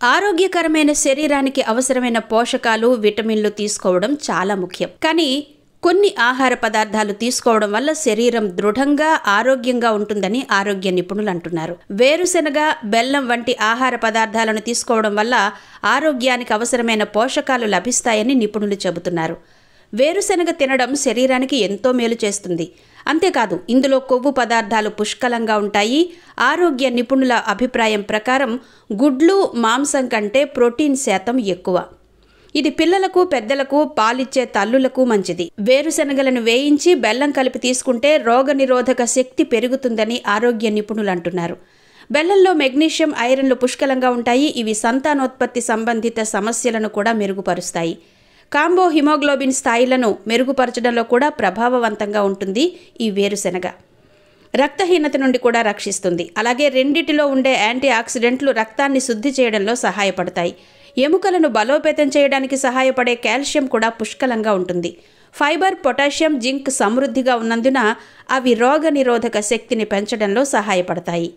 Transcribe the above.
ఆరోగ్యకరమైన శరీరానికి అవసరమైన పోషకాలు, విటమిన్లు తీసుకోవడం చాలా ముఖ్యం. కానీ కొన్ని ఆహార పదార్థాలు తీసుకోవడం వల్ల శరీరం దృఢంగా, ఆరోగ్యంగా ఉంటుందని ఆరోగ్య నిపుణులు అంటున్నారు. వేరుశెనగ, బెల్లం వంటి ఆహార పదార్థాలను తీసుకోవడం వల్ల ఆరోగ్యానికి అవసరమైన పోషకాలు లభిస్తాయని నిపుణులు చెబుతున్నారు. వేరుశెనగ తినడం శరీరానికి ఎంతో మేలు చేస్తుంది. అంతేకాదు ఇందులో కొవ్వు పదార్థాలు పుష్కలంగా ఉంటాయి. ఆరోగ్య నిపుణుల అభిప్రాయం ప్రకారం గుడ్లు, మాంసం కంటే ప్రోటీన్ శాతం ఎక్కువ. ఇది పిల్లలకు, పెద్దలకు, పాలిచ్చే తల్లులకు మంచిది. వేరుశెనగలను వేయించి బెల్లం కలిపి తీసుకుంటే రోగనిరోధక శక్తి పెరుగుతుందని ఆరోగ్య నిపుణులు అంటున్నారు. బెల్లంలో మెగ్నీషియం, ఐరన్లు పుష్కలంగా ఉంటాయి. ఇవి సంతానోత్పత్తి సంబంధిత సమస్యలను కూడా మెరుగుపరుస్తాయి. కాంబో హిమోగ్లోబిన్ స్థాయిలను మెరుగుపరచడంలో కూడా ప్రభావవంతంగా ఉంటుంది ఈ వేరుశెనగ. రక్తహీనత నుండి కూడా రక్షిస్తుంది. అలాగే రెండిటిలో ఉండే యాంటీ ఆక్సిడెంట్లు రక్తాన్ని శుద్ధి చేయడంలో సహాయపడతాయి. ఎముకలను బలోపేతం చేయడానికి సహాయపడే కాల్షియం కూడా పుష్కలంగా ఉంటుంది. ఫైబర్, పొటాషియం, జింక్ సమృద్ధిగా ఉన్నందున అవి రోగనిరోధక శక్తిని పెంచడంలో సహాయపడతాయి.